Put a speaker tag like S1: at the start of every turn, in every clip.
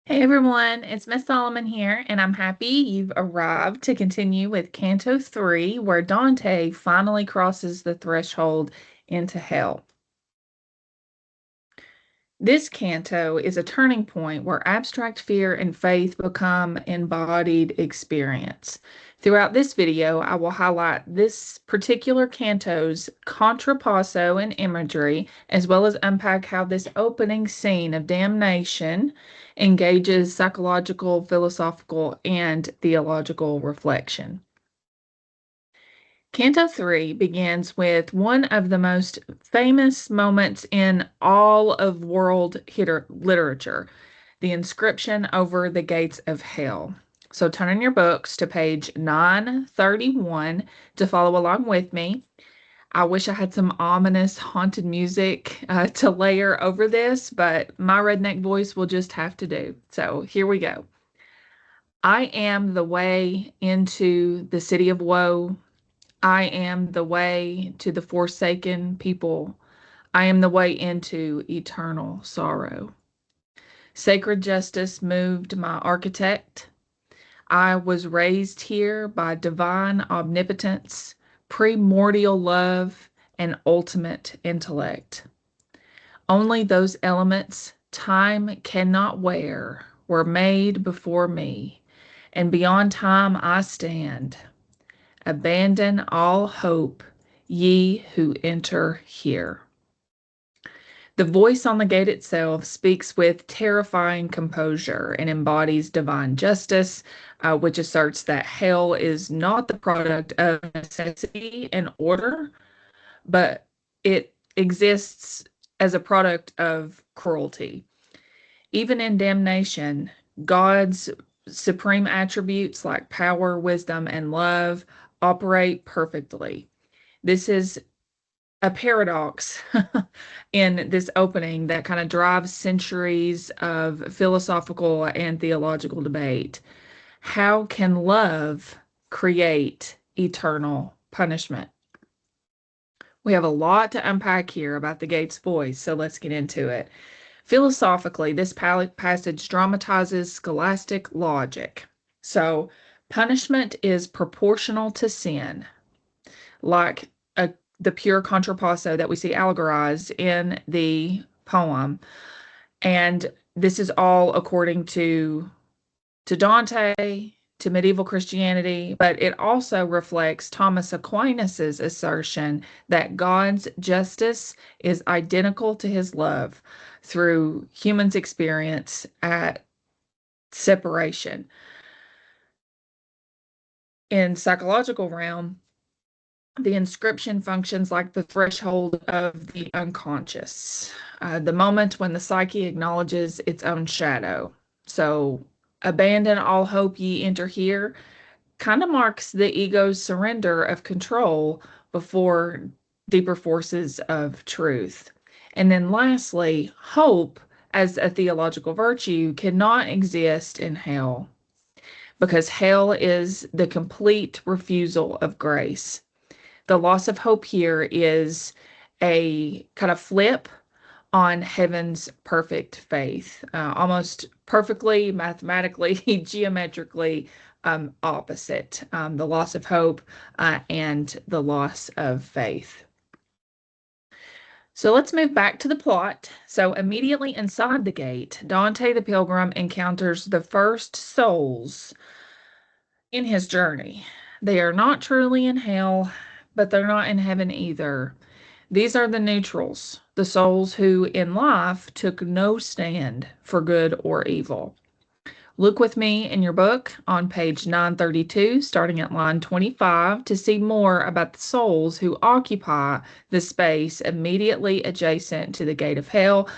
S1: Hey everyone, it's Miss Solomon here, and I'm happy you've arrived to continue with Canto 3, where Dante finally crosses the threshold into hell. This canto is a turning point where abstract fear and faith become embodied experience. Throughout this video, I will highlight this particular canto's contrapasso and imagery, as well as unpack how this opening scene of damnation engages psychological, philosophical, and theological reflection. Canto 3 begins with one of the most famous moments in all of world literature, the inscription over the gates of hell. So turn in your books to page 931 to follow along with me. I wish I had some ominous haunted music to layer over this, but my redneck voice will just have to do. So here we go. I am the way into the city of woe. I am the way to the forsaken people. I am the way into eternal sorrow. Sacred justice moved my architect. I was raised here by divine omnipotence, primordial love, and ultimate intellect. Only those elements time cannot wear were made before me, and beyond time I stand. Abandon all hope, ye who enter here. The voice on the gate itself speaks with terrifying composure and embodies divine justice, which asserts that hell is not the product of necessity and order, but it exists as a product of cruelty. Even in damnation, God's supreme attributes like power, wisdom, and love operate perfectly. This is a paradox in this opening that kind of drives centuries of philosophical and theological debate. How can love create eternal punishment? We have a lot to unpack here about the gate's voice, so let's get into it. Philosophically, this passage dramatizes scholastic logic. So, punishment is proportional to sin, like the pure contrapasso that we see allegorized in the poem. And this is all according to Dante, to medieval Christianity, but it also reflects Thomas Aquinas's assertion that God's justice is identical to his love through humans' experience at separation. In psychological realm, the inscription functions like the threshold of the unconscious, the moment when the psyche acknowledges its own shadow. So, abandon all hope ye enter here kind of marks the ego's surrender of control before deeper forces of truth. And then lastly, hope as a theological virtue cannot exist in hell because hell is the complete refusal of grace. The loss of hope here is a kind of flip on heaven's perfect faith, almost perfectly, mathematically, geometrically opposite the loss of hope and the loss of faith. So let's move back to the plot. So immediately inside the gate, Dante the Pilgrim encounters the first souls in his journey. They are not truly in hell, but they're not in heaven either. These are the neutrals, the souls who in life took no stand for good or evil. Look with me in your book on page 932, starting at line 25, to see more about the souls who occupy the space immediately adjacent to the gate of hell,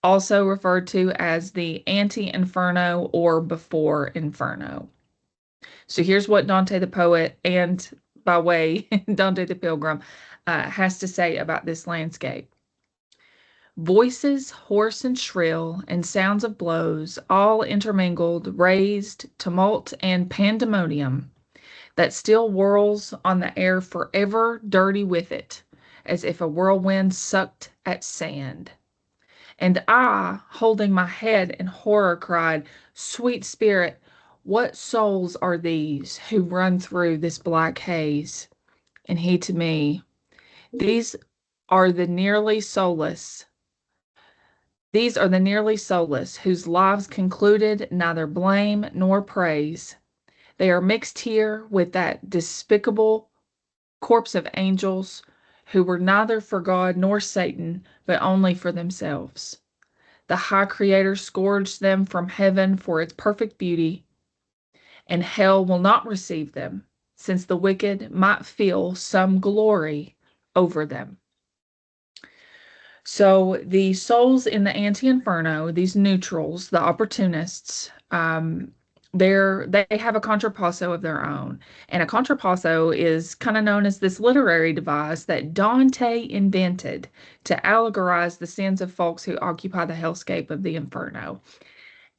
S1: also referred to as the Ante-Inferno or before Inferno. So here's what Dante the poet and by way Dante the Pilgrim has to say about this landscape. Voices hoarse and shrill, and sounds of blows, all intermingled, raised tumult and pandemonium that still whirls on the air forever dirty with it, as if a whirlwind sucked at sand. And I, holding my head in horror, cried, "Sweet Spirit, what souls are these who run through this black haze?" And he to me, "These are the nearly soulless. These are the nearly soulless, whose lives concluded neither blame nor praise. They are mixed here with that despicable corpse of angels who were neither for God nor Satan, but only for themselves. The high Creator scourged them from heaven for its perfect beauty, and hell will not receive them, since the wicked might feel some glory over them." So the souls in the Ante-Inferno, these neutrals, the opportunists, they have a contrapasso of their own. And a contrapasso is kind of known as this literary device that Dante invented to allegorize the sins of folks who occupy the hellscape of the Inferno.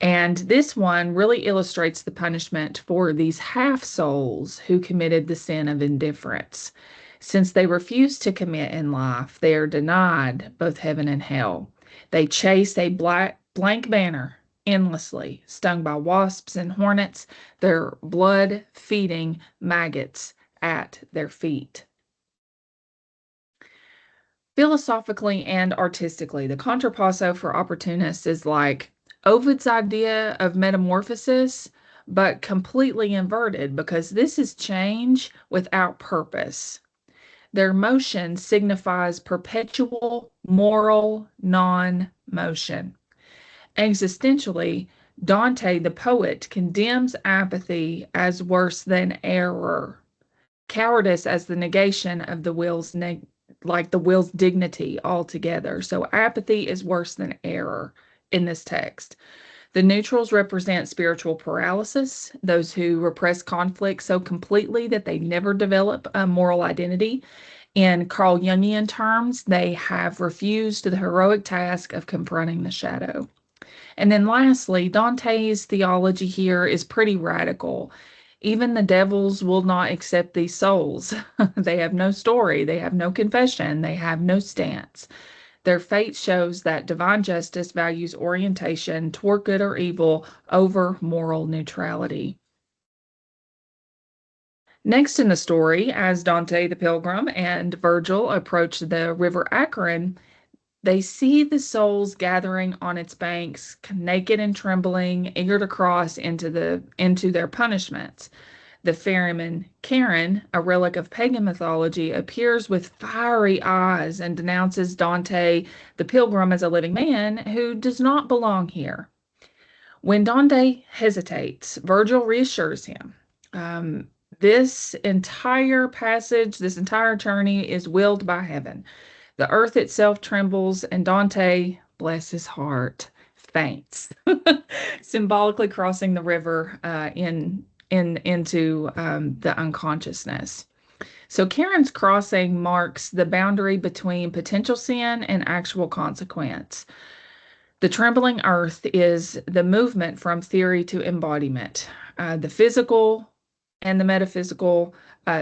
S1: And this one really illustrates the punishment for these half souls who committed the sin of indifference. Since they refuse to commit in life, they are denied both heaven and hell. They chase a blank banner endlessly, stung by wasps and hornets, their blood feeding maggots at their feet. Philosophically and artistically, the contrapasso for opportunists is like Ovid's idea of metamorphosis, but completely inverted because this is change without purpose. Their motion signifies perpetual moral non motion. Existentially, Dante the poet condemns apathy as worse than error, cowardice as the negation of the like the will's dignity altogether. So apathy is worse than error in this text. The neutrals represent spiritual paralysis, those who repress conflict so completely that they never develop a moral identity. In Carl Jungian terms, they have refused the heroic task of confronting the shadow. And then lastly, Dante's theology here is pretty radical. Even the devils will not accept these souls. They have no story, they have no confession, they have no stance. Their fate shows that divine justice values orientation toward good or evil over moral neutrality. Next in the story, as Dante the Pilgrim and Virgil approach the river Acheron, they see the souls gathering on its banks, naked and trembling, eager to cross into their punishments. The ferryman Charon, a relic of pagan mythology, appears with fiery eyes and denounces Dante the Pilgrim as a living man who does not belong here. When Dante hesitates, Virgil reassures him. Um, this entire passage, this entire journey is willed by heaven. The earth itself trembles, and Dante, bless his heart, faints, symbolically crossing the river into the unconsciousness. So Charon's crossing marks the boundary between potential sin and actual consequence. The trembling earth is the movement from theory to embodiment, the physical and the metaphysical,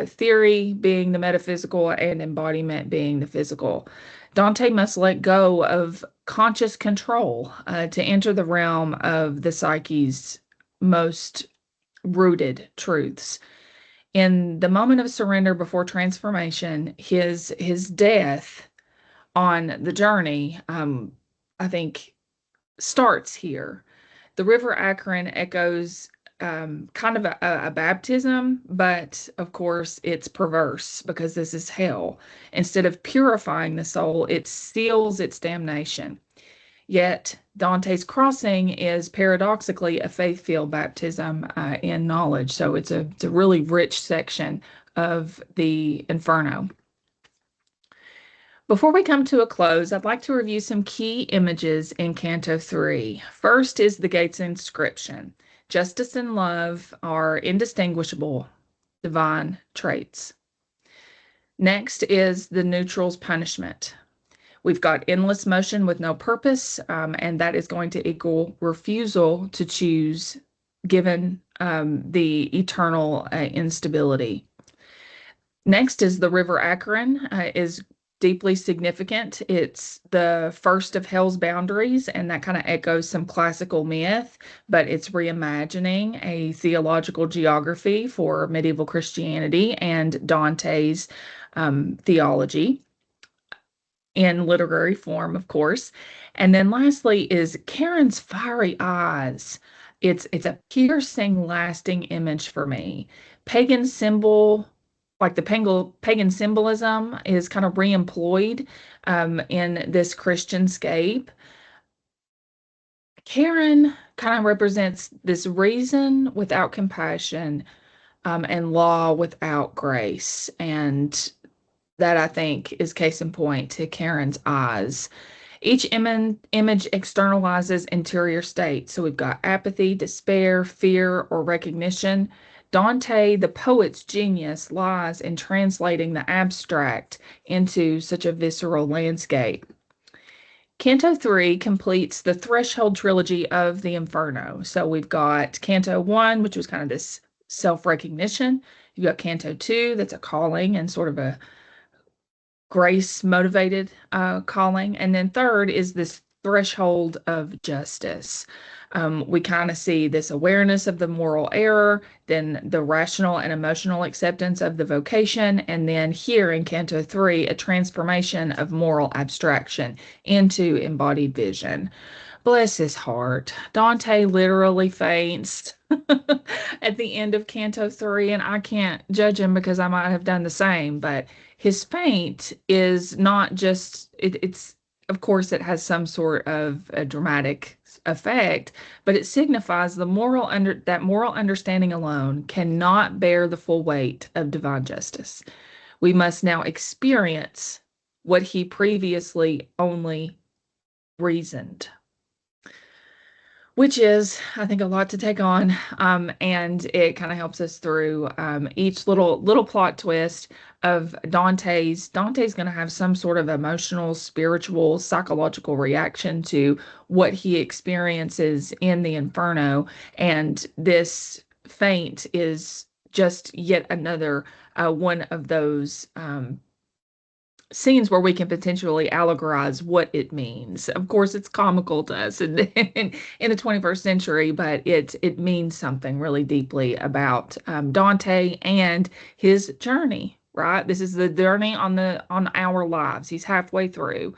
S1: theory being the metaphysical and embodiment being the physical. Dante must let go of conscious control to enter the realm of the psyche's most rooted truths. In the moment of surrender before transformation, his death on the journey, I think, starts here. The river Akron echoes kind of a baptism, but of course it's perverse because this is hell. Instead of purifying the soul, it seals its damnation. Yet Dante's crossing is paradoxically a faith-filled baptism in knowledge. So it's a really rich section of the Inferno. Before we come to a close, I'd like to review some key images in Canto 3. First is the gate's inscription. Justice and love are indistinguishable divine traits. Next is the neutral's punishment. We've got endless motion with no purpose, and that is going to equal refusal to choose given the eternal instability. Next is the river Acheron is deeply significant. It's the first of Hell's Boundaries, and that kind of echoes some classical myth, but it's reimagining a theological geography for medieval Christianity and Dante's theology in literary form, of course. And then lastly is Karen's fiery eyes. It's a piercing, lasting image for me. Pagan symbol, like the pagan symbolism, is kind of reemployed in this Christian scape. Karen kind of represents this reason without compassion, and law without grace. And that I think is case in point to Karen's eyes. Each image externalizes interior state. So we've got apathy, despair, fear, or recognition. Dante, the poet's genius, lies in translating the abstract into such a visceral landscape. Canto 3 completes the threshold trilogy of the Inferno. So we've got Canto 1, which was kind of this self recognition. You've got Canto 2, that's a calling and sort of a grace motivated calling. And then third is this threshold of justice. We kind of see this awareness of the moral error, then the rational and emotional acceptance of the vocation, and then here in Canto 3, a transformation of moral abstraction into embodied vision. Bless his heart. Dante literally faints at the end of Canto 3, and I can't judge him because I might have done the same, but his faint is not just, it's, of course, it has some sort of a dramatic effect, but it signifies that moral understanding alone cannot bear the full weight of divine justice. We must now experience what he previously only reasoned, which is, I think, a lot to take on. And it kind of helps us through each little plot twist of Dante's going to have some sort of emotional, spiritual, psychological reaction to what he experiences in the Inferno. And this faint is just yet another one of those scenes where we can potentially allegorize what it means. Of course, it's comical to us in the 21st century, but it means something really deeply about Dante and his journey. Right, this is the journey on our lives. He's halfway through,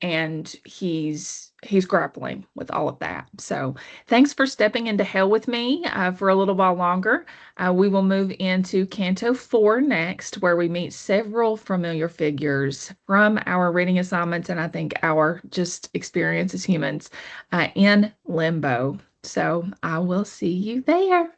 S1: and he's grappling with all of that. So thanks for stepping into hell with me for a little while longer. We will move into Canto 4 next, where we meet several familiar figures from our reading assignments and I think our just experience as humans in limbo. So I will see you there.